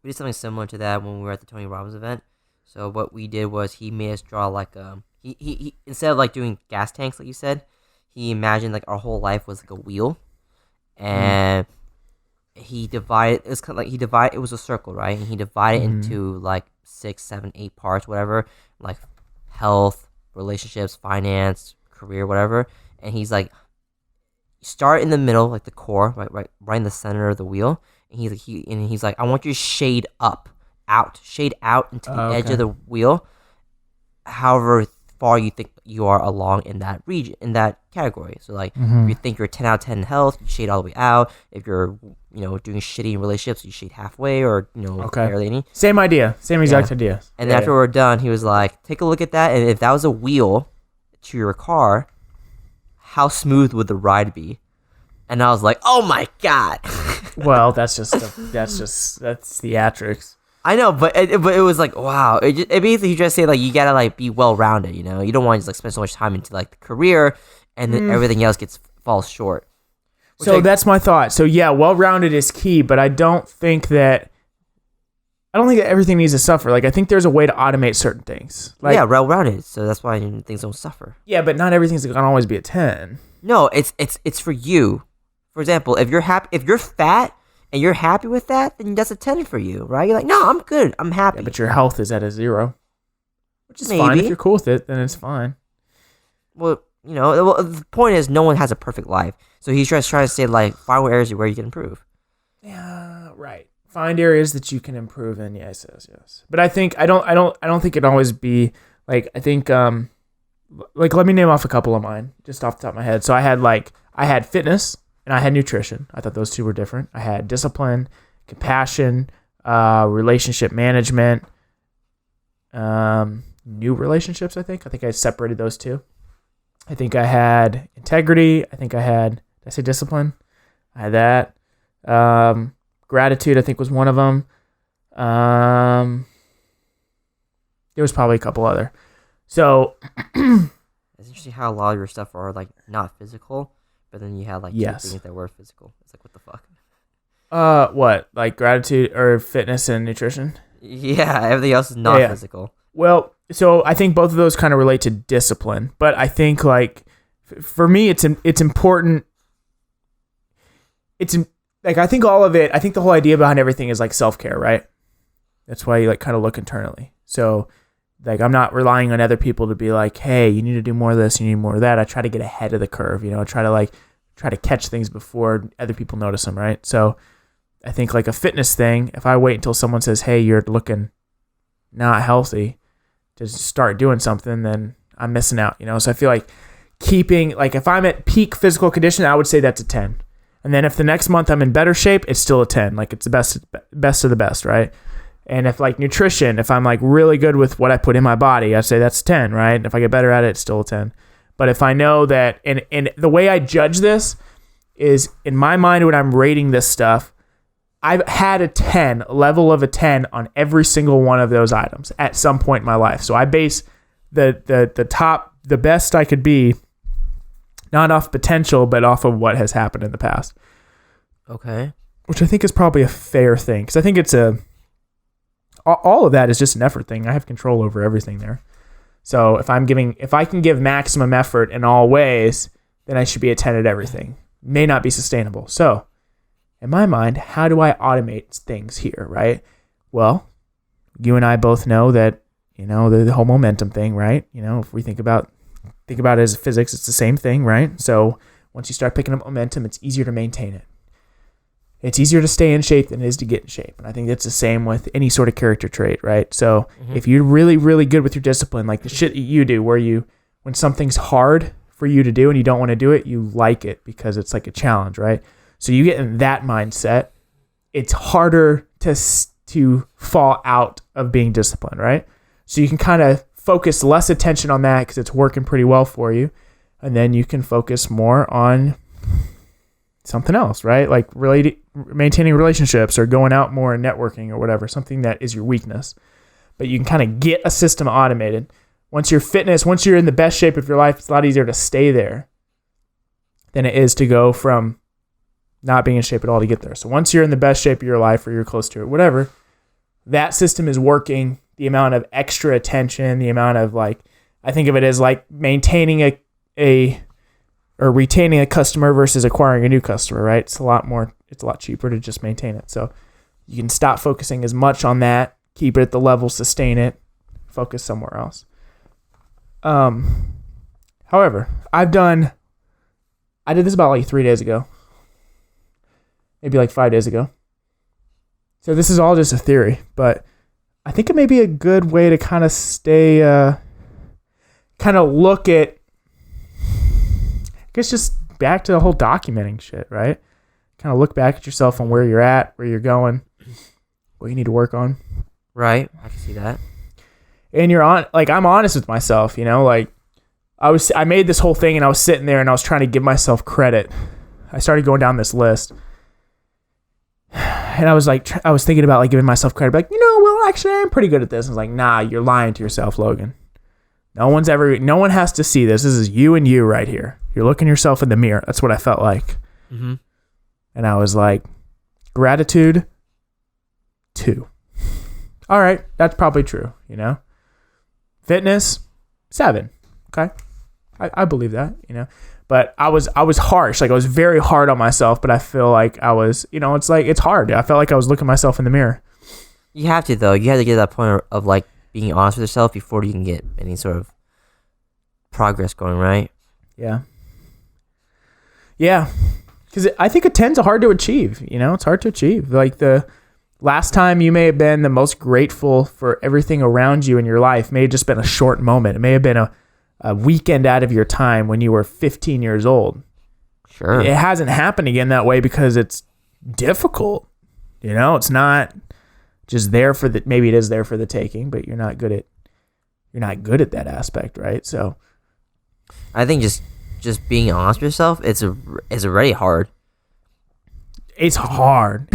we did something similar to that when we were at the Tony Robbins event. So what we did was he made us draw like he instead of like doing gas tanks like you said, he imagined like our whole life was like a wheel, and he divided. It was kind of like he divided. It was a circle, right? And he divided into like 6, 7, 8 parts, whatever, like health, relationships, finance, career, whatever. And he's like, start in the middle, like the core, right in the center of the wheel. And he's like, I want you to shade shade out into the edge of the wheel, however far you think you are along in that region, in that category. So like, if you think you're 10 out of 10 in health, you shade all the way out. If you're, doing shitty in relationships, you shade halfway, or, barely any. Same idea. Same exact idea. And after we're done, he was like, take a look at that. And if that was a wheel to your car, how smooth would the ride be? And I was like, oh my God. Well, that's theatrics. I know, but it was like, wow. It basically, he just said like, you gotta like be well rounded. You don't want to just like spend so much time into like the career, and then everything else falls short. So that's my thought. So yeah, well rounded is key, but I don't think that everything needs to suffer. Like I think there's a way to automate certain things. Like, yeah, well rounded. So that's why things don't suffer. Yeah, but not everything's gonna always be a 10. No, it's for you. For example, if you're fat and you're happy with that, then that's a 10 for you, right? You're like, no, I'm good. I'm happy. Yeah, but your health is at a 0, which is fine. If you're cool with it, then it's fine. Well, the point is no one has a perfect life. So he's just trying to say, like, find areas where you can improve. Yeah, right. Find areas that you can improve in. Yes. But I don't think it'd always be like, I think, like, let me name off a couple of mine just off the top of my head. So I had fitness and I had nutrition. I thought those two were different. I had discipline, compassion, relationship management, new relationships. I think I separated those two. I think I had integrity. Did I say discipline? I had that. Gratitude, I think, was one of them. There was probably a couple other. So it's interesting how a lot of your stuff are like not physical, but then you had like two things that were physical. It's like, what the fuck? What? Like gratitude or fitness and nutrition? Yeah, everything else is not physical. Well, so I think both of those kind of relate to discipline, but I think like for me, it's important. It's like, I think all of it, I think the whole idea behind everything is like self-care, right? That's why you like kind of look internally. So like, I'm not relying on other people to be like, hey, you need to do more of this, you need more of that. I try to get ahead of the curve, try to catch things before other people notice them, right? So I think like a fitness thing, if I wait until someone says, hey, you're looking not healthy to start doing something, then I'm missing out, So I feel like keeping, like if I'm at peak physical condition, I would say that's a 10. And then if the next month I'm in better shape, it's still a 10. Like it's the best of the best, right? And if like nutrition, if I'm like really good with what I put in my body, I'd say that's 10, right? And if I get better at it, it's still a 10. But if I know that, and the way I judge this is in my mind when I'm rating this stuff, I've had a level of a 10 on every single one of those items at some point in my life. So I base the top, the best I could be, not off potential, but off of what has happened in the past. Okay. Which I think is probably a fair thing. Because I think all of that is just an effort thing. I have control over everything there. So if I can give maximum effort in all ways, then I should be a 10 at everything. May not be sustainable. So in my mind, how do I automate things here, right? Well, you and I both know that, the whole momentum thing, right? If we think about it as physics, it's the same thing, right? So once you start picking up momentum, it's easier to maintain it. It's easier to stay in shape than it is to get in shape. And I think that's the same with any sort of character trait, right? So if you're really, really good with your discipline, like the shit that you do, when something's hard for you to do and you don't want to do it, you like it because it's like a challenge, right? So you get in that mindset, it's harder to fall out of being disciplined, right? So you can kind of focus less attention on that because it's working pretty well for you. And then you can focus more on something else, right? Like maintaining relationships or going out more and networking or whatever, something that is your weakness. But you can kind of get a system automated. Once you're in the best shape of your life, it's a lot easier to stay there than it is to go from not being in shape at all to get there. So once you're in the best shape of your life or you're close to it, whatever, that system is working, the amount of extra attention, the amount of like, I think of it as like maintaining or retaining a customer versus acquiring a new customer, right? It's a lot cheaper to just maintain it. So you can stop focusing as much on that, keep it at the level, sustain it, focus somewhere else. However, I did this about like 3 days ago, maybe like 5 days ago. So this is all just a theory, but I think it may be a good way to kind of stay, kind of look at, I guess just back to the whole documenting shit, right? Kind of look back at yourself on where you're at, where you're going, what you need to work on. Right. I can see that. And I'm honest with myself, like I made this whole thing and I was sitting there and I was trying to give myself credit. I started going down this list. And I was thinking about like giving myself credit, like, well, actually I'm pretty good at this. I was like, nah, you're lying to yourself, Logan. No one has to see this. This is you and you right here. You're looking yourself in the mirror. That's what I felt like. Mm-hmm. And I was like, gratitude, 2. All right. That's probably true. Fitness, 7. Okay. I believe that, but I was harsh. Like I was very hard on myself, but I feel like I was, it's like, it's hard. I felt like I was looking myself in the mirror. You have to, though. You have to get to that point of like being honest with yourself before you can get any sort of progress going, right? Yeah. Yeah. Because I think a 10's hard to achieve. It's hard to achieve. Like the last time you may have been the most grateful for everything around you in your life may have just been a short moment. It may have been a weekend out of your time when you were 15 years old. Sure. It hasn't happened again that way because it's difficult. It's not just there maybe it is there for the taking, but you're not good at that aspect, right? So I think just being honest with yourself, it's already hard. It's hard.